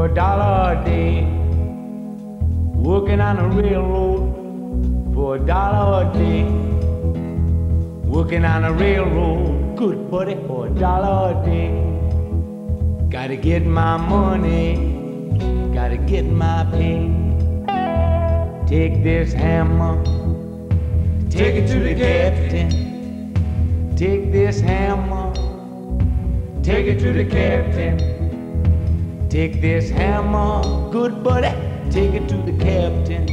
for $1 a day. Working on a railroad for $1 a day. Working on a railroad, good buddy, for $1 a day. Gotta get my money, gotta get my pay. Take this hammer, take it to the captain. Take this hammer, take it to the captain. Take this hammer, good buddy, take it to the captain.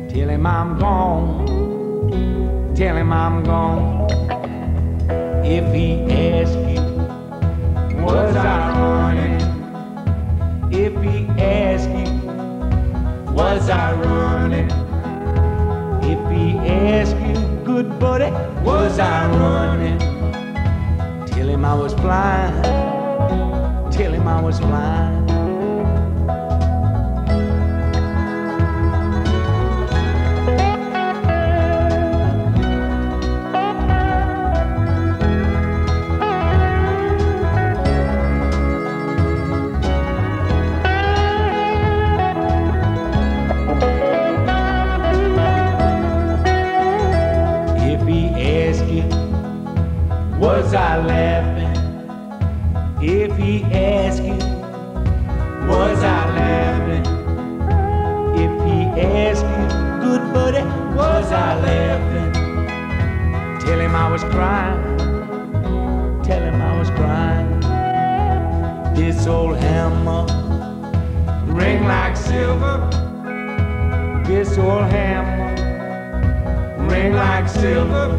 Tell him I'm gone, tell him I'm gone. If he asks you, was I running? If he asks you, was I running? If he asks you, good buddy, was I running? Tell him I was flying, tell him I was flying. Was I laughing? If he asks you, was I laughing? If he asks you, good buddy, was I laughing? Tell him I was crying, tell him I was crying. This old hammer ring like silver. This old hammer ring like silver.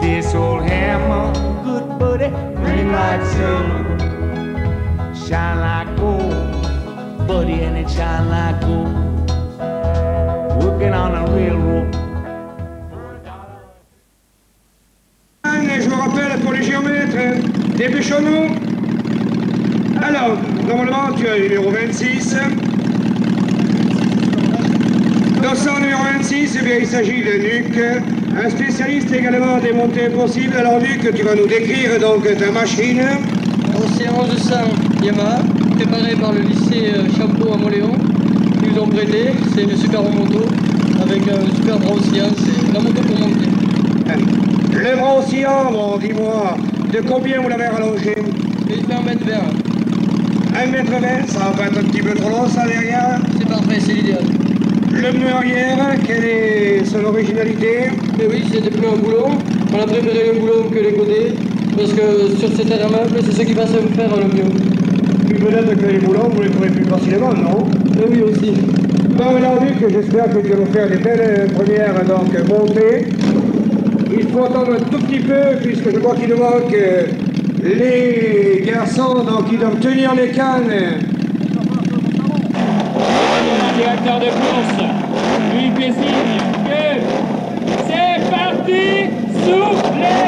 This old hammer, good buddy, ring like silver. Shine like gold, buddy, and it shine like gold. Working on a railroad. Je vous rappelle pour les géomètres, dépêchons-nous. Alors, normalement, tu as le numéro 26. Dossard numéro 26, eh bien, il s'agit de Luc, un spécialiste également des montées possibles. Alors Luc, tu vas nous décrire donc ta machine. C'est un 1100 Yamaha, préparé par le lycée Champeau à Moléon. Ils nous ont prêté, c'est une super moto, avec un super bras oscillant, c'est la moto pour monter. Le bras oscillant, bon, dis-moi, de combien vous l'avez rallongé? Il fait 1m20. 1m20, ça va pas être un petit peu trop long ça derrière? C'est parfait, c'est l'idéal. Le pneu arrière, quelle est son originalité? Et oui, c'est des pneus en boulon. On a préféré le boulon que les côtés, parce que sur ces terrains meubles, c'est ce qui va se faire le mieux. Puis peut-être que les boulons, vous les trouvez plus facilement, non? Et oui aussi. Bon, alors Luc, j'espère que tu vas nous faire des belles premières donc, montées. Il faut attendre un tout petit peu, puisque je vois qu'il nous manque les garçons donc, qui doivent tenir les cannes. Directeur de course, lui fait signe que c'est parti, soufflez,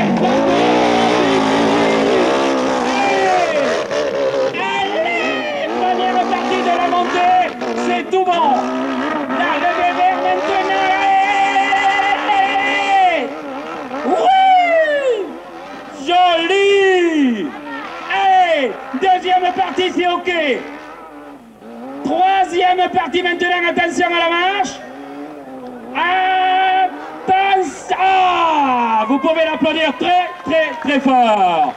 allez, première partie de la montée, c'est tout bon, l'arrivée vers maintenant, allez, oui, joli, allez, deuxième partie c'est ok. Troisième partie maintenant, attention à la marche. Attention, ah, vous pouvez l'applaudir très très très fort.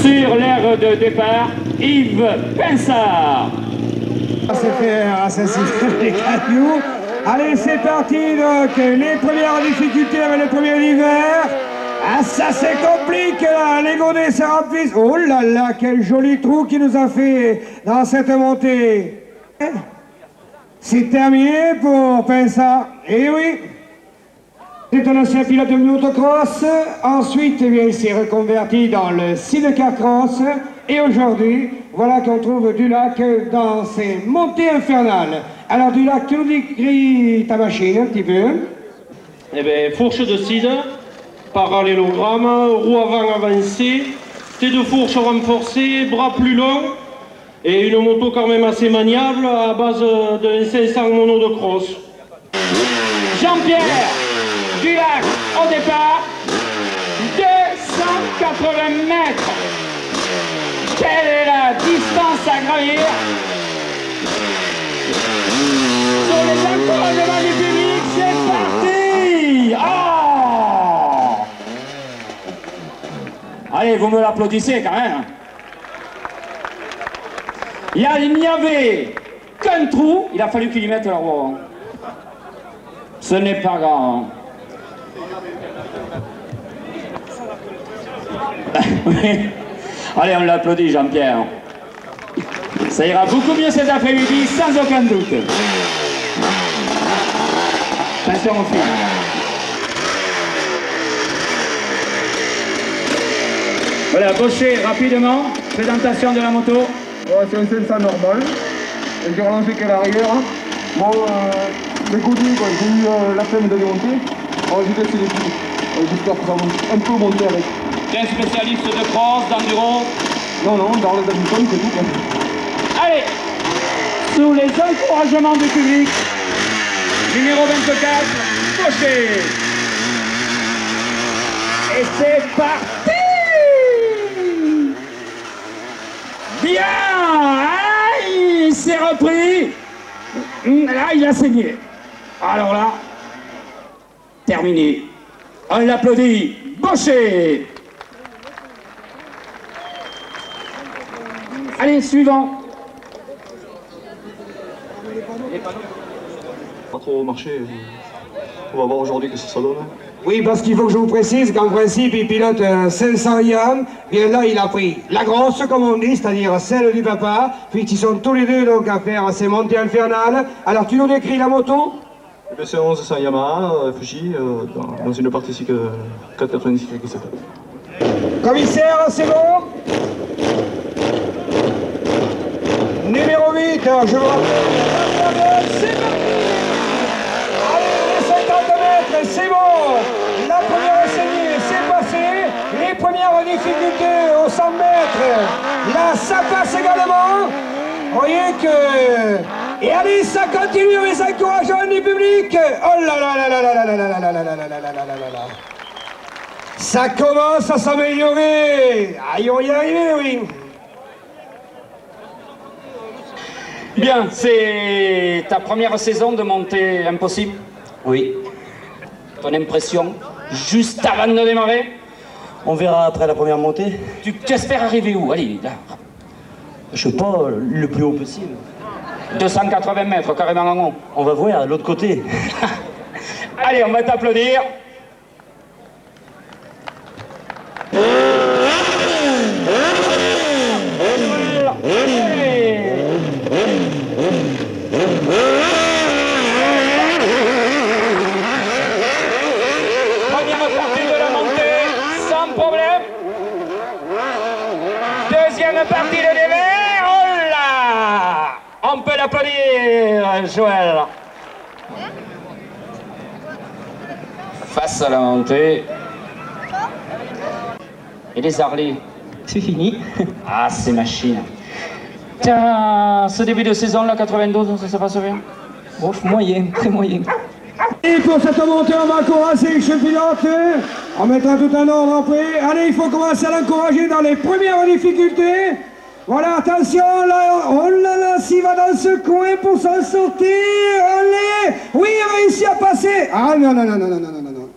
Sur l'aire de départ, Yves Pinsard. C'est fait assassiner les cailloux. Allez, c'est parti donc, les premières difficultés avec le premier hiver. Ah, ça c'est compliqué là, les godets se remplissent. Oh là là, quel joli trou qu'il nous a fait dans cette montée. C'est terminé pour Pinsard. Eh oui, c'est un ancien pilote de motocross. Ensuite, eh bien, il s'est reconverti dans le sidecar cross. Et aujourd'hui, voilà qu'on trouve Dulac dans ses montées infernales. Alors Dulac, tu nous décris ta machine un petit peu. Eh bien, fourche de cide. Parallélogramme, roue avant avancée, tête de fourche renforcée, bras plus longs et une moto quand même assez maniable à base d'un 500 mono de cross. Jean-Pierre Dulac au départ, 180 mètres. Quelle est la distance à gravir? Sur les encouragements du public, c'est parti! Oh! Allez, vous me l'applaudissez quand même. Il n'y avait qu'un trou, il a fallu qu'il y mette la roue. Ce n'est pas grave. Oui. Allez, on l'applaudit, Jean-Pierre. Ça ira beaucoup mieux cet après-midi, sans aucun doute. Attention au fil. Voilà, Baucher, rapidement. Présentation de la moto. Ouais, c'est un 500 normal. Et j'ai relancé qu'à l'arrière. Bon, les goodies, j'ai eu la flemme de les monter. Alors j'ai laissé les pieds. J'espère que ça va un peu monter avec. T'es un spécialiste de cross, d'enduro? Non, dans les habitants, c'est tout. Allez, sous les encouragements du public, numéro 24, Baucher. Et c'est parti! Bien! Ah, il s'est repris. Là, il a saigné. Alors là, terminé. On l'applaudit. Baucher! Allez, suivant. Pas trop marché. On va voir aujourd'hui que ça donne. Oui, parce qu'il faut que je vous précise qu'en principe, il pilote un 500 Yam. Bien là, il a pris la grosse, comme on dit, c'est-à-dire celle du papa. Puis ils sont tous les deux donc à faire ces montées infernales. Alors, tu nous décris la moto? C'est un 1100 Yamaha Fuji dans une partie 496 17. Commissaire, c'est bon? Numéro 8, je vous rappelle. C'est parti! Allez, les 50 mètres, c'est bon! La première essayée, c'est passé. Les premières difficultés aux 100 mètres. Là, ça passe également. Vous voyez que... Et allez, ça continue les encouragements du public. Oh là là là là là là là là là là là là là là là là. Ça commence à s'améliorer. Aïe, on y est arrivé, oui. Bien, c'est ta première saison de montée impossible? Oui, Ton impression, juste avant de démarrer? on verra après la première montée. Tu espères arriver où? Allez, là. Je sais pas, le plus haut possible. 280 mètres, carrément en haut. On va voir, à l'autre côté. Allez, on va t'applaudir. Première partie de la montée, sans problème. Deuxième partie de dévers, oh là! On peut l'applaudir, Joël. Face à la montée. Et les Harley? C'est fini. Ah, ces machines. Tiens, ce début de saison, la 92, ça se passe bien? Ouf, moyen, très moyen. Et pour cette montée, on va encourager ce pilote. On mettra tout un ordre après. Allez, il faut commencer à l'encourager dans les premières difficultés. Voilà, attention, là, oh là là, s'il va dans ce coin pour s'en sortir. Allez, oui, il a réussi à passer. Ah non, non, non, non, non, non, non, non.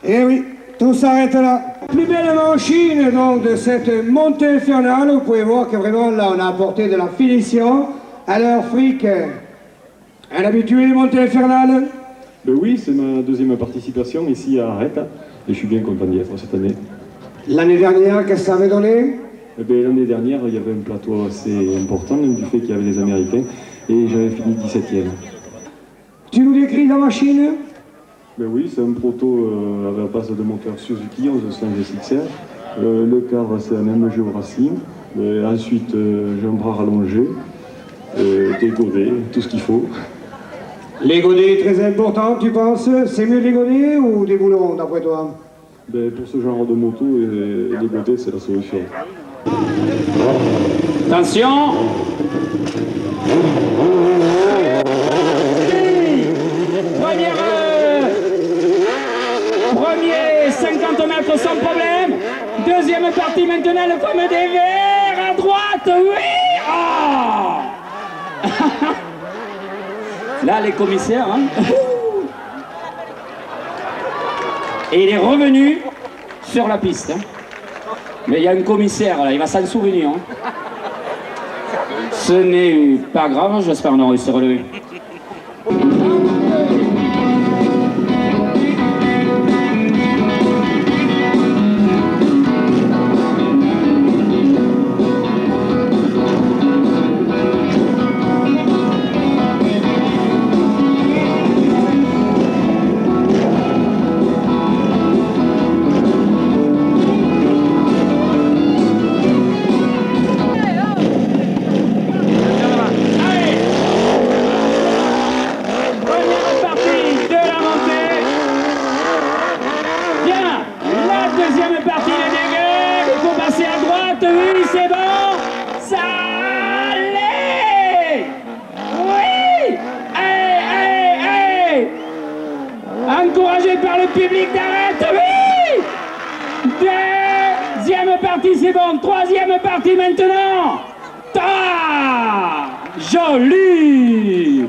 Eh oui, tout s'arrête là. Plus belle machine donc de cette montée infernale. Vous pouvez voir que vraiment là, on a apporté de la finition à leur fric. Un habitué des montées infernales. Ben oui, c'est ma deuxième participation ici à Arrête et je suis bien content d'y être cette année. L'année dernière, qu'est-ce que ça avait donné? Eh ben, l'année dernière, il y avait un plateau assez important du fait qu'il y avait les Américains et j'avais fini 17e. Tu nous décris la machine? Ben oui, c'est un proto avec la base de moteur Suzuki 1105 GSX-R. Le cadre, c'est un MG Racing. Ensuite, j'ai un bras rallongé, des godets, tout ce qu'il faut. Les godets, très important, tu penses? C'est mieux des godets ou des boulons, d'après toi? Ben, pour ce genre de moto, les godets, c'est la solution. Attention! Premier 50 mètres sans problème. Là, les commissaires, hein. Et il est revenu sur la piste. Hein. Mais il y a un commissaire, là, il va s'en souvenir. Hein. Ce n'est pas grave, j'espère non, il s'est relevé. Encouragé par le public d'Arrête, oui! Deuxième partie, c'est bon. Troisième partie maintenant. Joli!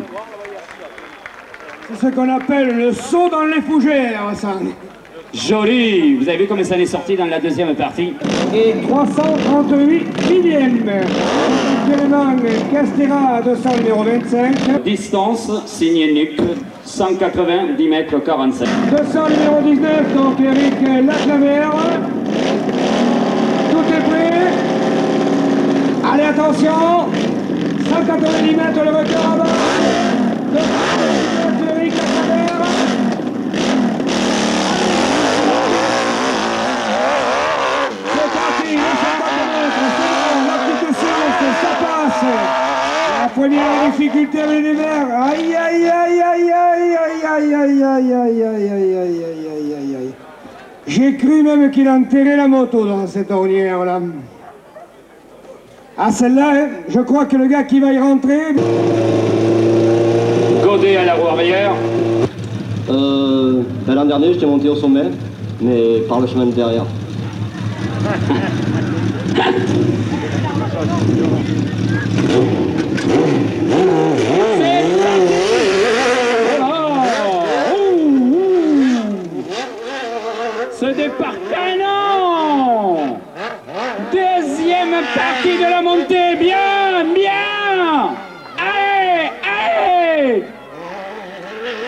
C'est ce qu'on appelle le saut dans les fougères, ça. Joli! Vous avez vu comme ça en est sorti dans la deuxième partie? Et 338 millième. Actuellement, Castera, 200 numéro 25. Distance, signé Nuc, 190 mètres 45. 200 numéro 19, donc Eric Laclavère. Tout est prêt. Allez, attention. 190 mètres le record à bas. 200 Eric Laclavère. C'est parti, les 50 mètres, c'est bon, la petite séance, ça passe. La première difficulté avec les verts. Aïe, aïe, aïe, aïe, aïe, aïe, aïe, aïe, aïe, aïe, aïe, aïe, aïe, aïe, aïe, aïe, aïe. J'ai cru même qu'il enterrait la moto dans cette ornière-là. Ah, celle-là, hein, je crois que le gars qui va y rentrer... Godet à la roue arrière. L'an dernier, j'étais monté au sommet, mais par le chemin de derrière. Ce départ canon! Deuxième partie de la montée, bien, bien! Allez, allez!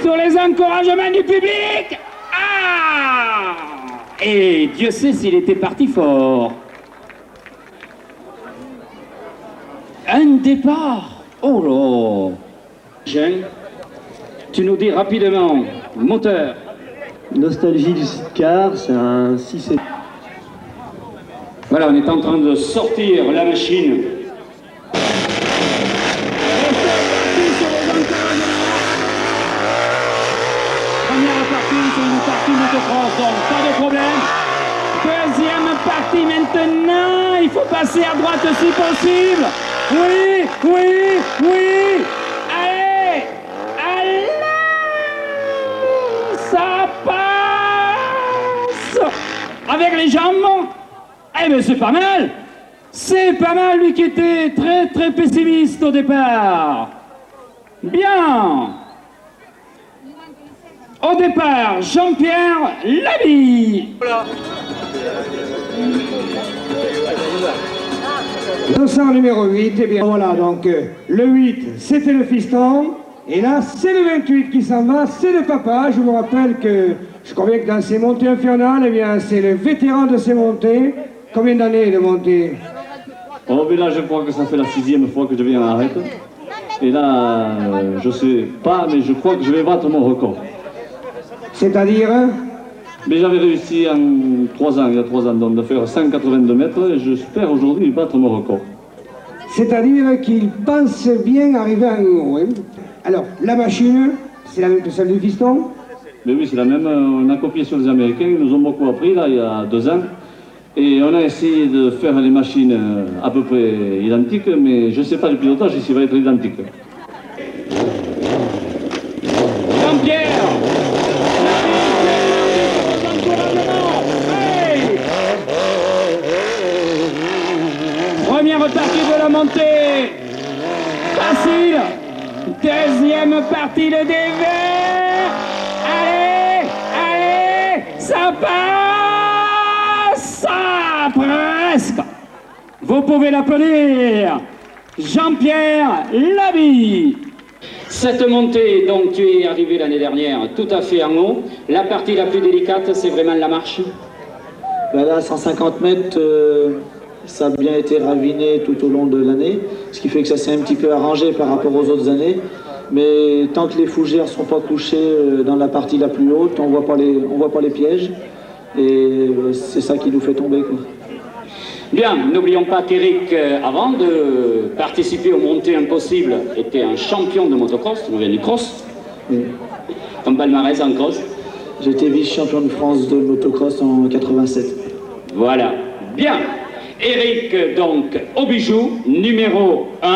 Sur les encouragements du public! Ah! Et Dieu sait s'il était parti fort. Un départ! Oh là! Jean, tu nous dis rapidement, moteur. Nostalgie du sidecar, c'est un 6 et... Voilà, on est en train de sortir la machine. Première partie, c'est une partie motocross, donc pas de problème. Deuxième partie maintenant, il faut passer à droite si possible. Oui, oui, oui. Allez, allez. Ça passe. Avec les jambes. Eh bien c'est pas mal. C'est pas mal, lui qui était très très pessimiste au départ. Bien. Au départ, Jean-Pierre Labille. 200 numéro 8, et bien voilà, donc le 8 c'était le fiston, et là c'est le 28 qui s'en va, c'est le papa. Je vous rappelle que je crois bien que dans ces montées infernales, eh bien c'est le vétéran de ces montées. Combien d'années de montée? Oh, mais là, je crois que ça fait la 6e fois que je viens à Arrête. Et là, je sais pas, mais je crois que je vais battre mon record. C'est-à-dire? Mais j'avais réussi en 3 ans, il y a 3 ans, donc de faire 182 mètres, et j'espère aujourd'hui battre mon record. C'est-à-dire qu'il pense bien arriver en haut. Hein. Alors, la machine, c'est la même que celle du fiston? Mais oui, c'est la même, on a copié sur les Américains, ils nous ont beaucoup appris, là, il y a 2 ans. Et on a essayé de faire les machines à peu près identiques, mais je ne sais pas le pilotage si ça va être identique. Jean-Pierre. Première partie de la montée. Facile. Deuxième Deuxième partie, le dévers. Allez, allez, ça passe. Ça, presque. Vous pouvez l'applaudir. Jean-Pierre Labie. Cette montée, donc tu es arrivé l'année dernière tout à fait en haut. La partie la plus délicate, c'est vraiment la marche. Ben là, 150 mètres, ça a bien été raviné tout au long de l'année, ce qui fait que ça s'est un petit peu arrangé par rapport aux autres années. Mais tant que les fougères ne sont pas couchées dans la partie la plus haute, on voit pas les pièges. Et c'est ça qui nous fait tomber, quoi. Bien, n'oublions pas qu'Éric, avant de participer aux montées impossibles, était un champion de motocross, tu viens du cross. Ton palmarès en cross. J'étais vice-champion de France de motocross en 87. Voilà. Bien. Éric, donc, au bijou, numéro 1.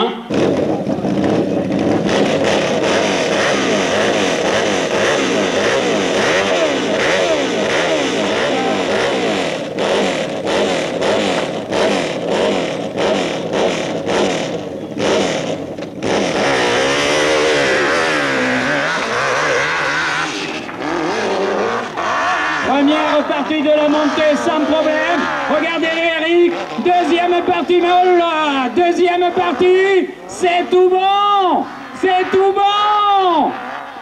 Première partie de la montée sans problème. Regardez Eric. Deuxième partie, mais oh là, deuxième partie, c'est tout bon. C'est tout bon.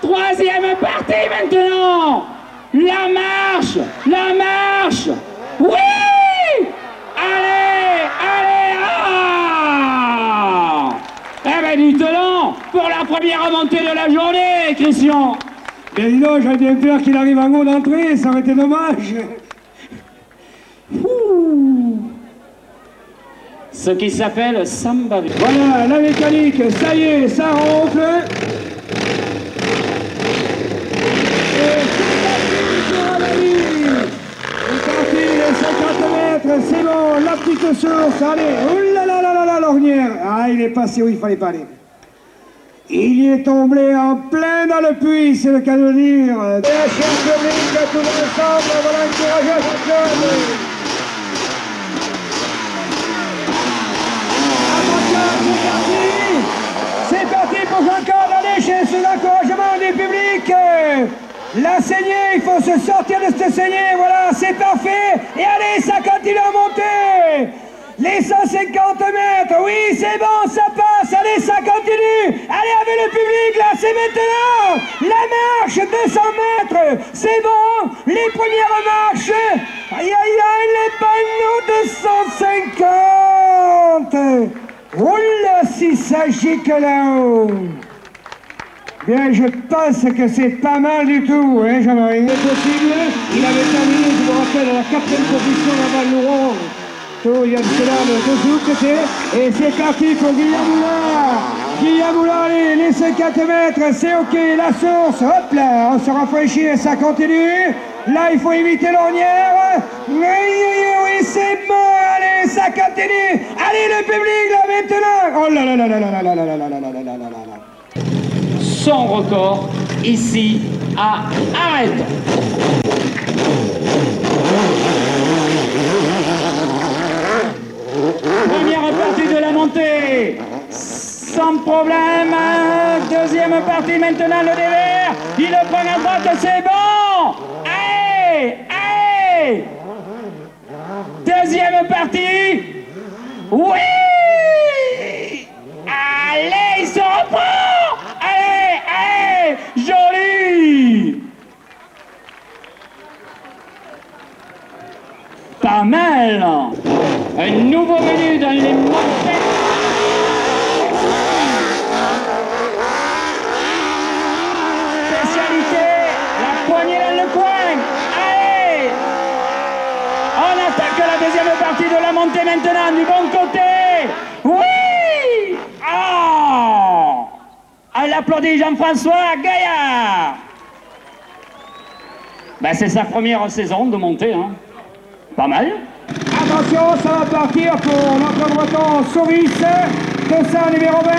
Troisième partie maintenant. La marche. La marche. Oui. Allez, allez. Ah. Eh ben du talent pour la première montée de la journée, Christian. Mais dis donc, j'avais bien peur qu'il arrive en haut d'entrée, ça aurait été dommage. Ce qui s'appelle Samba. Voilà, la mécanique, ça y est, ça ronfle. C'est parti, les 50 mètres, c'est bon, la petite source, allez, oulalalala, l'ornière. Ah, il est passé où il fallait pas aller. Il y est tombé en plein dans le puits, c'est le cas de le dire. La chaîne publique, tout ensemble, voilà, encourager la championne. C'est parti pour Jean-Claude, allez, sous l'encouragement du public. La saignée, il faut se sortir de cette saignée, voilà, c'est parfait. Et allez, ça continue à monter. Les 150 mètres, oui, c'est bon, ça passe, allez, ça continue. Allez, avec le public, là, c'est maintenant. La marche, 200 mètres, c'est bon. Les premières marches, aïe, aïe, aïe, les panneaux 250. Oula, si ça gicle là-haut. Bien, je pense que c'est pas mal du tout, hein, Jean-Marie. C'est possible, il avait terminé, je me rappelle, à la 4e position là-bas, Laurent. Il y a cela de l'autre côté, et c'est parti pour Guillaume Moulin. Guillaume Moulin, allez, les 50 mètres, c'est ok, la source, hop là, on se rafraîchit et ça continue. Là, il faut éviter l'ornière. Oui, c'est bon, allez, ça continue. Allez, le public, là, maintenant. Oh là là là là là là là là là là là là là là. Son record, ici, à Arrête. Première partie de la montée, sans problème. Deuxième partie maintenant, le dévers. Il le prend à droite, c'est bon. Allez, allez. Deuxième partie. Oui. Allez, il se reprend. Allez, allez. Joli. Pas mal. Un nouveau menu dans les montées. Spécialité, la poignée dans le coin. Allez. On attaque la deuxième partie de la montée maintenant, du bon côté. Oui. Oh. Elle applaudit Jean-François Gaillard. Ben, c'est sa première saison de montée, hein. Pas mal. Attention, ça va partir pour notre breton Sauvis, Tossin numéro 20.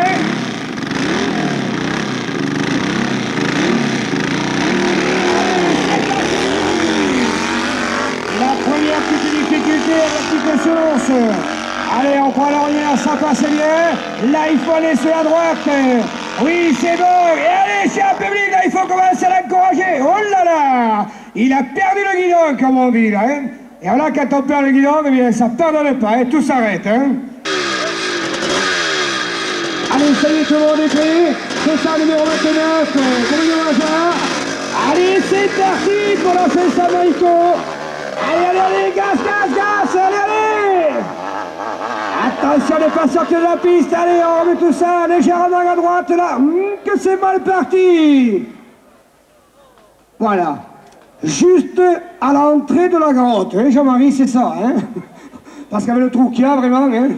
La première petite difficulté, la petite source. Allez, on prend l'ornière, ça passe bien. Là, il faut aller sur la droite. Oui, c'est bon. Et allez, c'est un public, là, il faut commencer à l'encourager. Oh là là, il a perdu le guidon, comme on dit, là. Hein. Et voilà, quand on perd le guidon, eh bien, ça ne pardonne pas, hein, tout s'arrête. Hein. Allez, ça y est, tout le monde est prêt. C'est ça, numéro 29, Bruno Hazard. Allez, c'est parti pour la Festa Marico. Allez, allez, allez, gaz, gaz, gaz, allez, allez. Attention, on n'est pas sorti de la piste, allez, on remet tout ça légèrement à droite, là, que c'est mal parti. Voilà, juste à l'entrée de la grotte, hein, Jean-Marie, c'est ça, hein. Parce qu'avec le trou qu'il y a, vraiment, hein.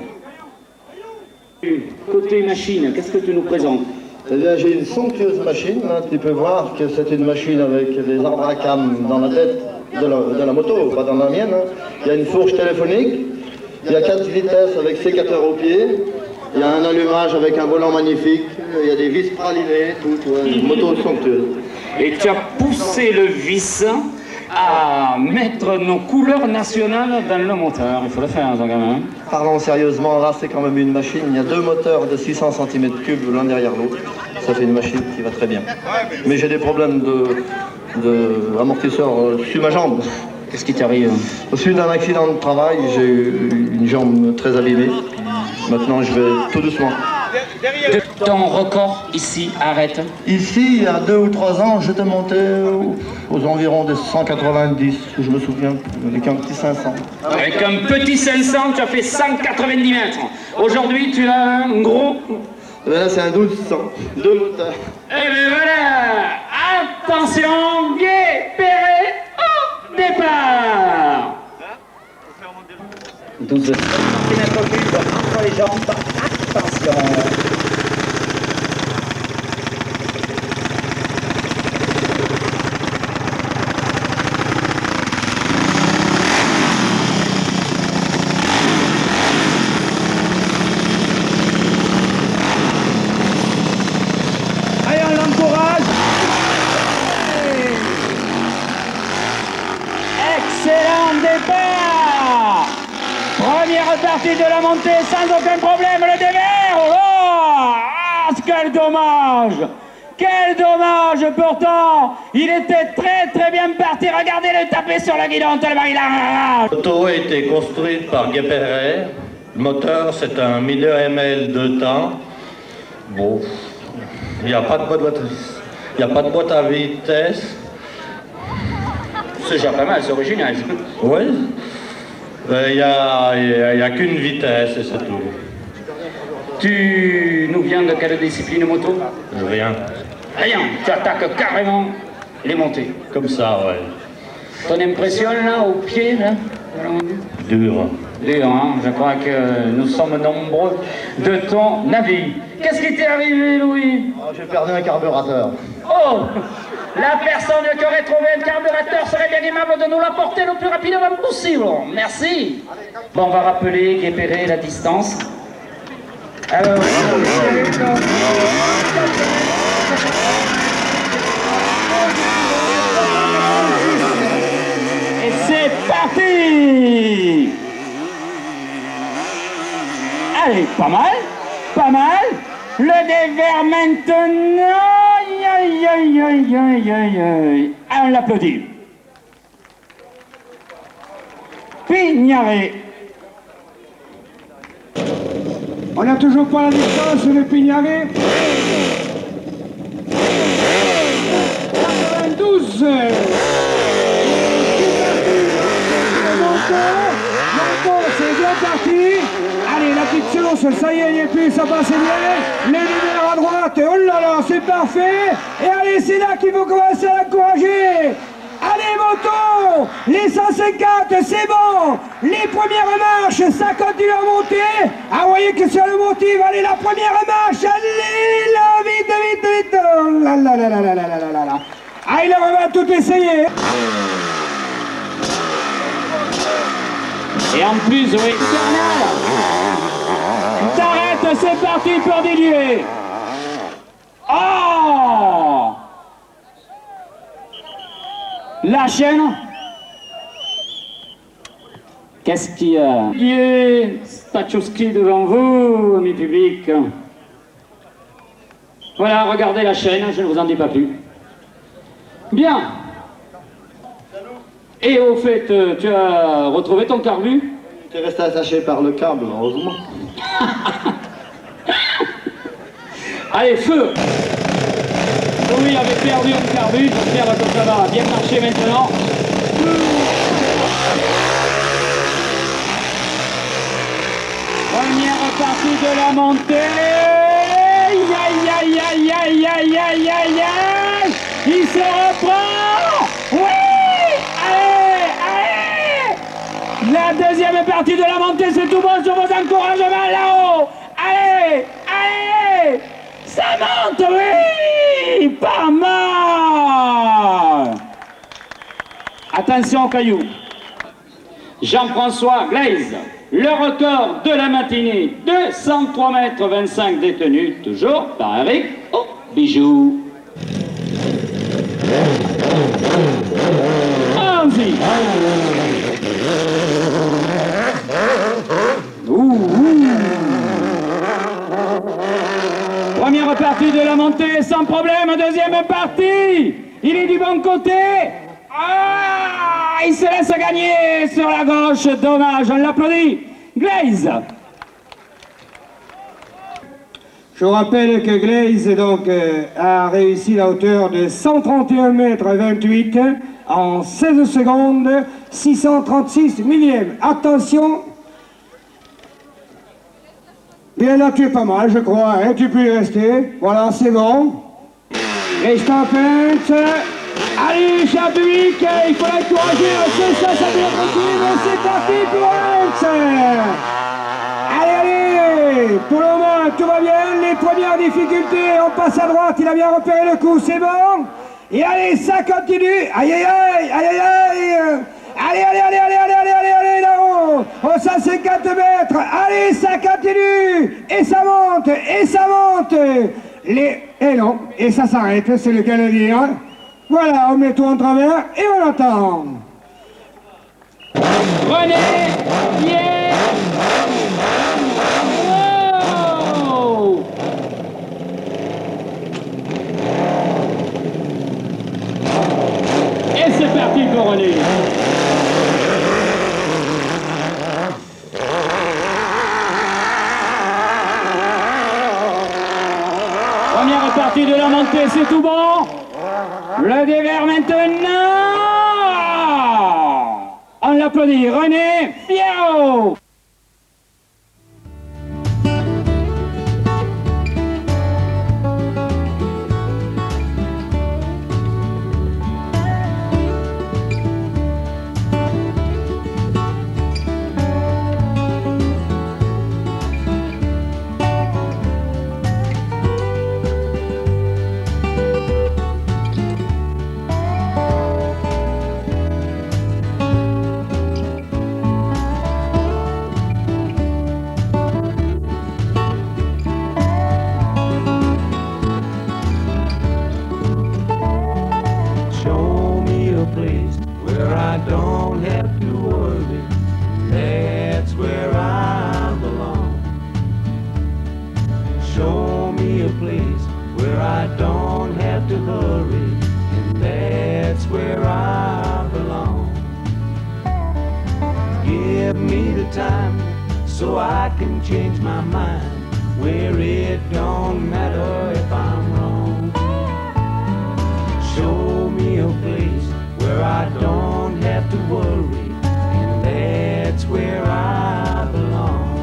Côté machine, qu'est-ce que tu nous présentes? Eh bien, j'ai une somptueuse machine, hein. Tu peux voir que c'est une machine avec des arbres à cam dans la tête de la moto, pas dans la mienne, hein. Il y a une fourche téléphonique. Il y a 4 vitesses avec sécateur au pied, il y a un allumage avec un volant magnifique, il y a des vis pralinées, tout, une moto somptueuse. Et tu as poussé le vis à mettre nos couleurs nationales dans le moteur. Il faut le faire, ça, quand même. Parlons sérieusement, là c'est quand même une machine, il y a 2 moteurs de 600 cm3 l'un derrière l'autre. Ça fait une machine qui va très bien. Mais j'ai des problèmes d'amortisseur sur ma jambe. Qu'est-ce qui t'arrive? Au suite d'un accident de travail, j'ai eu une jambe très abîmée. Maintenant, je vais tout doucement. Ton record ici, arrête. Ici, il y a 2 ou 3 ans, j'étais monté aux environs des 190, je me souviens, avec un petit 500. Avec un petit 500, tu as fait 190 mètres. Aujourd'hui, tu as un gros... Ben là, c'est un 1200, 2 moteurs. Et bien voilà. Attention, Guépéré au départ. 12 cm3 entre les jambes. Attention. Excellent départ. Première partie de la montée sans aucun problème, le dévers. Oh, ah, quel dommage. Quel dommage pourtant. Il était très bien parti. Regardez-le taper sur la guidon tellement il a... L'auto a été construite par Guépéré. Le moteur, c'est un 1000 ml de temps. Bon, il n'y a pas de boîte à vitesse. C'est déjà pas mal, c'est original. Oui. Il n'y a qu'une vitesse et c'est tout. Tu nous viens de quelle discipline moto? Rien. Rien, tu attaques carrément les montées. Comme ça, ouais. Ton impression là, au pied, là? Dur. Dur, hein? Je crois que nous sommes nombreux de ton avis. Qu'est-ce qui t'est arrivé, Louis? Oh, j'ai perdu un carburateur. Oh! La personne qui aurait trouvé un carburateur serait bien aimable de nous l'apporter le plus rapidement possible. Merci. Bon, on va rappeler, Guépéré, la distance. Alors... Et c'est parti! Allez, pas mal, pas mal. Le dévers maintenant. Aïe, aïe, aïe, aïe, aïe, aïe. On l'applaudit. Pignaré. On n'a toujours pas la distance de Pignaré. 92. C'est bien parti. Allez, la petite sauce, ça y est, il n'y est plus, ça passe bien. Les lumières à droite, oh là là, c'est parfait. Et allez, c'est là qu'il faut commencer à l'encourager. Allez, moto, les 150, c'est bon. Les premières marches, ça continue à monter. Ah, vous voyez que sur le motif, allez, la première marche, allez, là, vite, vite, vite. Oh là là là là là là là là. Ah, il va tout essayer. Et en plus, oui, t'arrêtes, c'est parti pour Didier. Oh! La chaîne. Qu'est-ce qu'il y a? Didier Stachowski devant vous, ami public. Voilà, regardez la chaîne, je ne vous en dis pas plus. Bien. Et au fait, tu as retrouvé ton carbu? Tu es resté attaché par le câble, heureusement. Allez, feu! Oui, avait perdu un carbu, j'espère que ça va bien marcher maintenant. Première partie de la montée. Aïe, aïe, aïe, aïe, aïe, aïe, aïe, aïe. Il se reprend. Oui. Allez, allez. La deuxième partie de la montée, c'est tout bon sur vos encouragements là-haut. Allez, allez. Ça monte, oui. Pas mal. Attention aux cailloux. Jean-François Glaise. Le record de la matinée, 203 mètres 25 détenus, toujours par Eric au bijou. Allons-y. Première partie de la montée, sans problème. Deuxième partie, il est du bon côté. Ah, il se laisse gagner sur la gauche, dommage, on l'applaudit. Glaise. Je vous rappelle que Glaise donc, a réussi la hauteur de 131 mètres 28 en 16 secondes, 636 millièmes. Attention. Bien là, tu es pas mal, je crois, hein, tu peux y rester. Voilà, c'est bon. Reste en pente. Allez, cher public, il faut l'encourager, c'est ça, ça peut être utile, c'est parti pour Ernst. Allez, allez, pour le moment, tout va bien, les premières difficultés, on passe à droite, il a bien repéré le coup, c'est bon. Et allez, ça continue, aïe, aïe, aïe, aïe, aïe, aïe. Allez, allez, allez, allez, allez, allez, allez, allez, là-haut, au 150 mètres, allez, ça continue, et ça monte, et ça monte. Et non, et ça s'arrête, c'est le cas de dire. Voilà, on met tout en travers et on attend. René, yeah. Wow. Et c'est parti pour René. Première partie de la montée, c'est tout bon. Le dévers maintenant. On l'applaudit. René Fierro. So I can change my mind, where it don't matter if I'm wrong. Show me a place where I don't have to worry, and that's where I belong.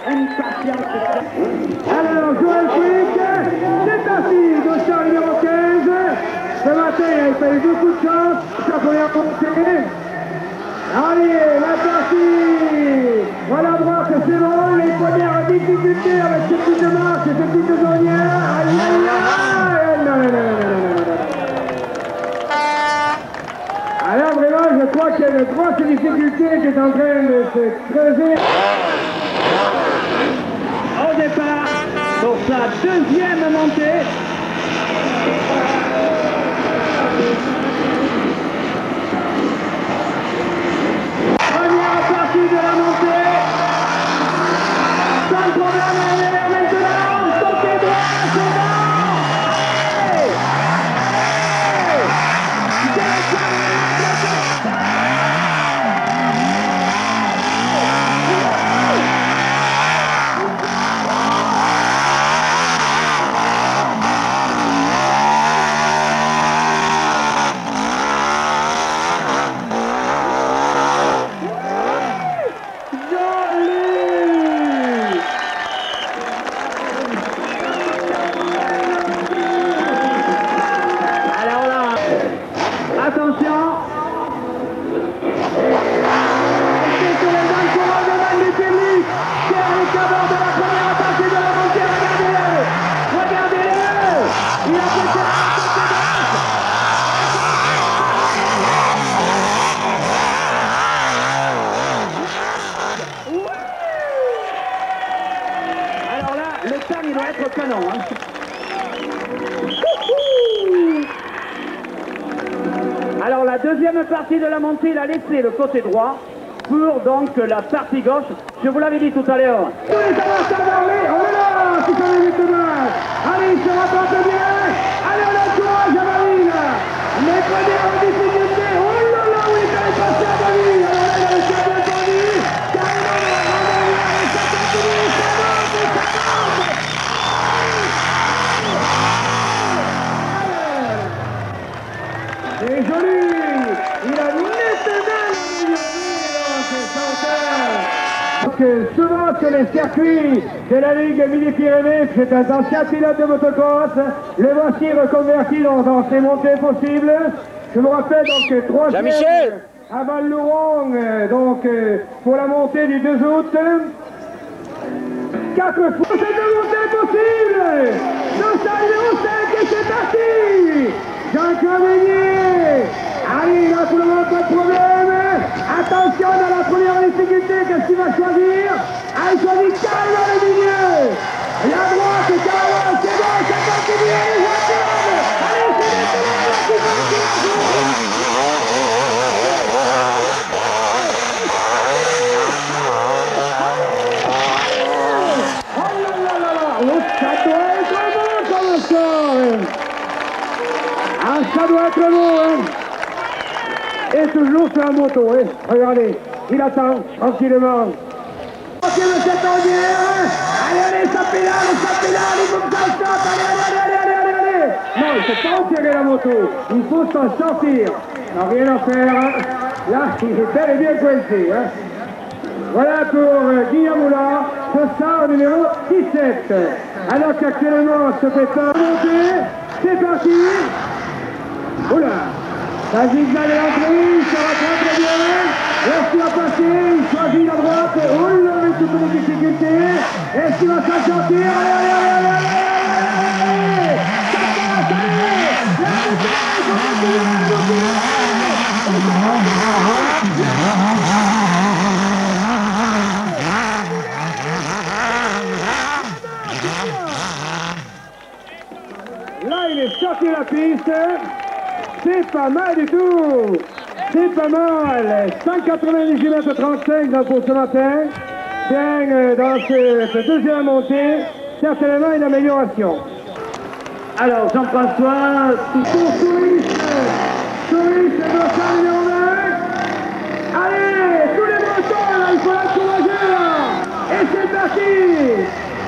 Alors, Joël Quick, c'est parti, dossard numéro 15. Ce matin, il n'avait pas eu beaucoup de chance, sa première montée. Allez, la partie. Voilà, droite, c'est bon, les premières difficultés avec ces petites marches et ces petites ornières. Aïe, aïe, aïe, non. Alors, vraiment, je crois qu'il y a une grosse difficulté qui est en train de se creuser. Au départ, pour sa deuxième montée. Première partie de la montée. Sans problème, elle est là maintenant. Côté droit, c'est bon. Alors la deuxième partie de la montée, il a laissé le côté droit pour donc la partie gauche. Je vous l'avais dit tout à l'heure. On est là, 600 minutes de match. Allez, il se rapporte bien. Allez, on encourage à Marine. Les premières en difficulté. Oh là là, oui, il est passé à Marine. Alors là, il a réussi à bien tendu. Carrément, on va revenir et ça continue. Ça monte et ça monte. C'est joli. Il a nettement souvent sur les circuits de la Ligue Midi-Pyrénées, c'est un ancien pilote de motocross. Le voici reconverti dans ces montées possibles. Je vous rappelle donc 3 à Val-Louron, pour la montée du 2 août. 4 fois cette montée possible. Dans sa numéro 5 et c'est parti. Jean-Claude Meunier. Allez, là pour le moment, pas de problème. Attention dans la première difficulté, qu'est-ce qu'il va choisir? Ah, il choisit carrément le milieu. La droite, carrément, c'est bon, ça continue. Allez, c'est maintenant la qui oh là là là là, oh, ça doit être bon comme ça. Ah, ça doit être bon, hein. Et toujours sur la moto, hein. Regardez, il attend tranquillement. Ok, de cette ornière. Allez, ça pédale, il faut que ça stoppe. Allez. Non, il ne faut pas tirer la moto, il faut s'en sortir. Non, rien à faire. Là, il est bel et bien coincé. Hein. Voilà pour Guillaume Moulin, ce sort numéro 17. Alors qu'actuellement, se fait pas monter. C'est parti. Oula. Ça zigzag l'entrée, il se rattrape très bien. Est-ce qu'il va passer? Il choisit la droite. Oh là, avec toutes les difficultés. Est-ce qu'il va s'en sortir? Allez. Ça passe, allez. La là, il est sorti de la piste. C'est pas mal du tout. C'est pas mal. 198 mètres 35 pour ce matin. Bien, dans cette deuxième montée, certainement une amélioration. Alors Jean-François, Pour Souris, c'est dossard numéro 20. Allez, tous les montants, là, il faut l'encourager, là. Et c'est parti.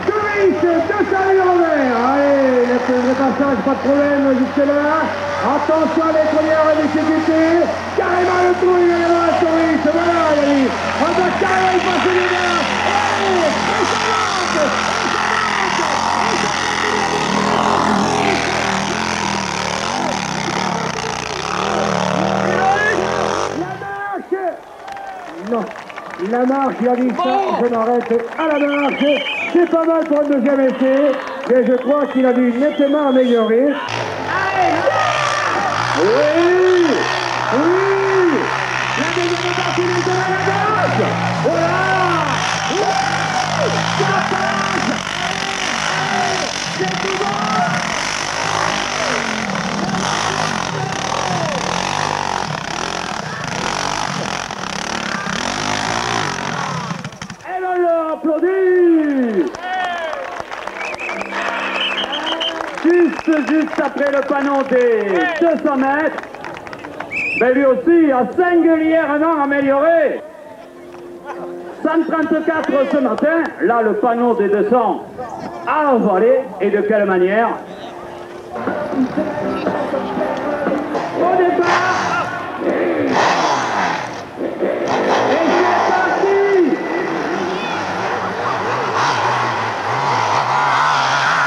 Souris, dossard numéro 20. Allez, le passage, pas de problème jusque-là. Attention à les premières difficultés. Carrément le trou, il est là, Souris. Voilà, il a dit. On doit carrément y passer les gars. Allez, et ça va. Non, la marche, il a dit ça, je m'arrête à la marche. C'est pas mal pour un deuxième essai, mais je crois qu'il a dû nettement améliorer. Allez, oui, oui, la deuxième partie de la gauche. Voilà, ça passe. C'est tout bon. Et on l'applaudit. Juste après le panneau des 200 mètres, mais lui aussi a singulièrement amélioré. 134 ce matin, là le panneau des 200 a avalé, et de quelle manière? Au départ, et c'est parti.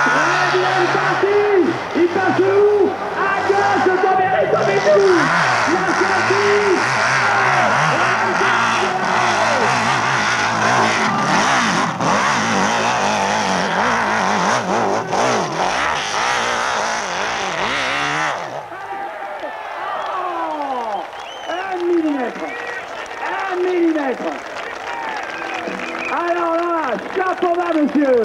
Très bien parti. Il passe où? À gauche, Toméry, Toméry. La sortie. Un millimètre. Alors là, chapeau bas, monsieur.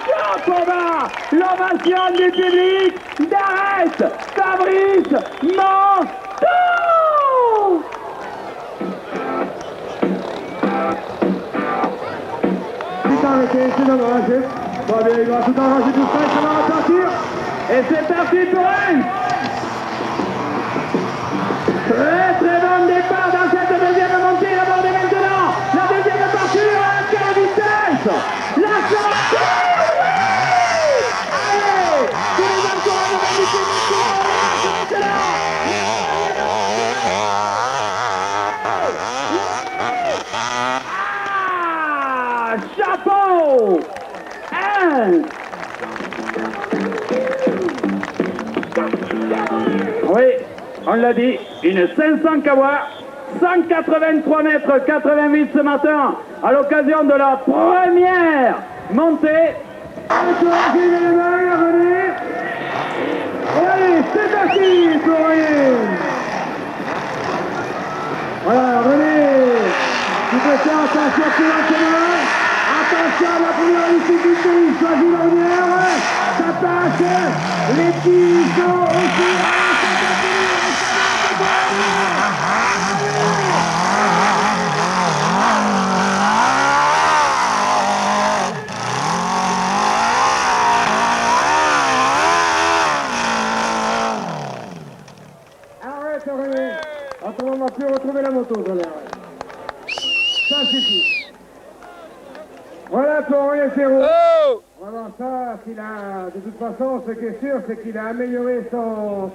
Chapeau bas. L'ovation du public d'Arrête Fabrice Monteau. Tout arrêté, c'est dommage. Pas bien, il va tout arranger tout ça et ça va repartir. Et c'est parti pour un très bon départ dans cette deuxième montée. Abordez maintenant la deuxième partie à quelle vitesse? La sortie. Allez, tous les encouragements du public, c'est là. Ah, chapeau. Oui, on l'a dit, une 500 kawa, 183 mètres 88 ce matin, à l'occasion de la première montée. Allez, c'est parti pour rien. Voilà, René, tu peux faire attention plus lentement. Attention à la première difficulté, il choisit la lumière. Ça passe, les petits sont aussi. Arrête, René. Attends, on va plus retrouver la moto dans l'air. Ça suffit. Voilà pour René Ferraud. Oh, vraiment, ça, qu'il a, de toute façon, ce qui est sûr, c'est qu'il a amélioré sa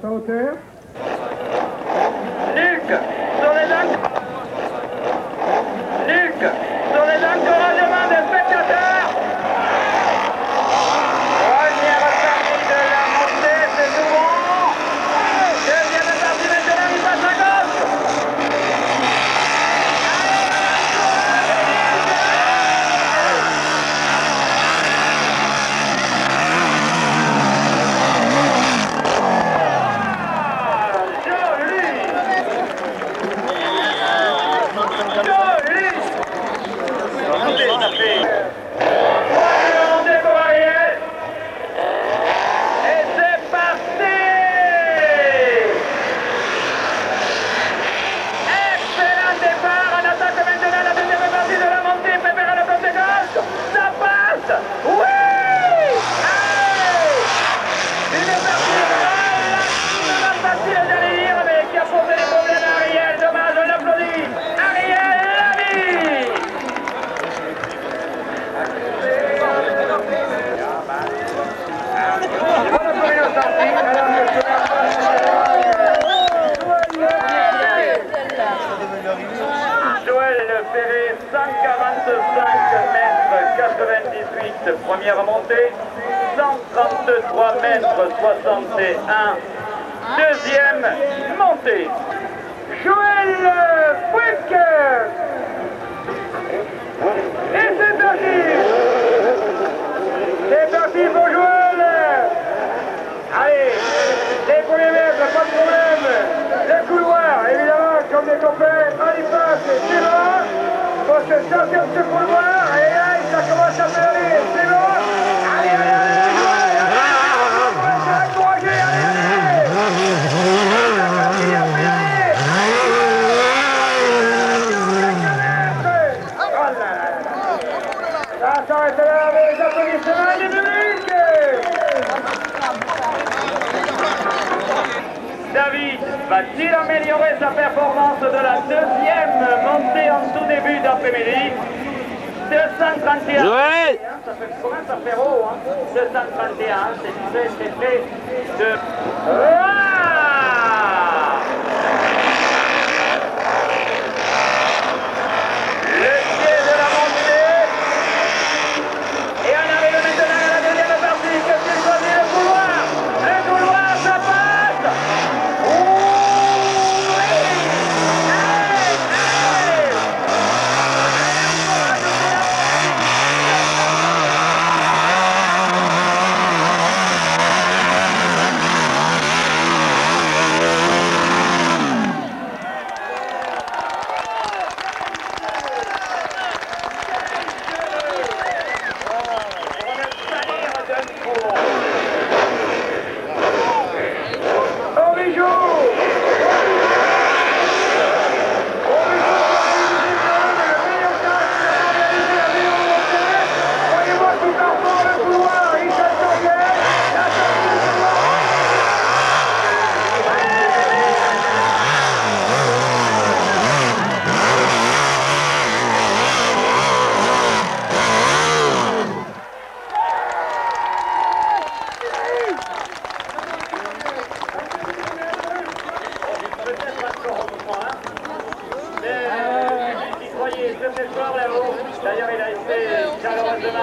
hauteur. Luc, sur les encouragements des spectateurs. Première partie de la montée, c'est tout bon. Deuxième partie maintenant, il passe à gauche. Ferré, 145 mètres 98, première montée, 133 mètres 61, deuxième montée. Joël Fouque sortir de ce couloir, et là, ça commence à faire aller, c'est bon. Allez, allez, allez, encouragez, allez, ça s'arrête là avec les applaudissements du public. David va-t-il améliorer sa performance de la deuxième montée en tout début d'après-midi? 231. Ouais. Ça fait, comment ça fait haut, hein? 231, c'est très de... Le pied de la montée. Et on arrive maintenant à la deuxième partie. Qu'est-ce qu'il choisit? Le couloir. Le couloir, ça passe.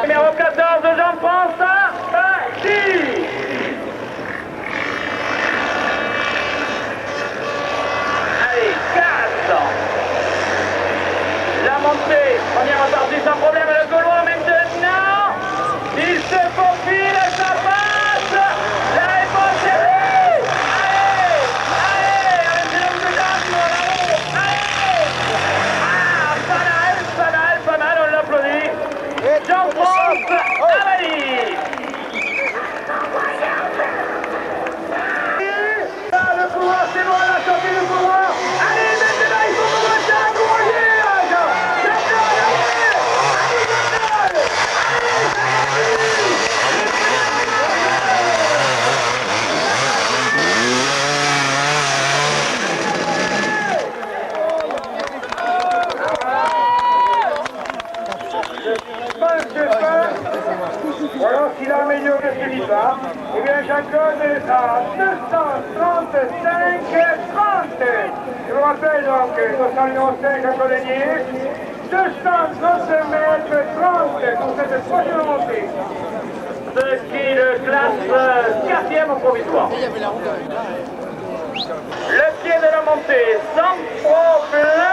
Numéro 14 de Jean-François parti. Allez, 4. La montée, première partie sans problème, le couloir maintenant. Il se faufile, ça passe. La réponse est oui. Allez, avec une enthousiasme là-haut. Allez. Pas mal, on l'applaudit. Jean-François Amadi. Le couloir, c'est bon, la sortie du couloir. Allez, maintenant, il faut commencer à encourager. Alors s'il a amélioré ce départ, eh bien Jean-Claude est à 235,30. Je vous rappelle donc, 205 à Coligny, 239 mètres 30 pour cette prochaine montée. Ce qui le classe 4e au provisoire. Le pied de la montée, sans problème.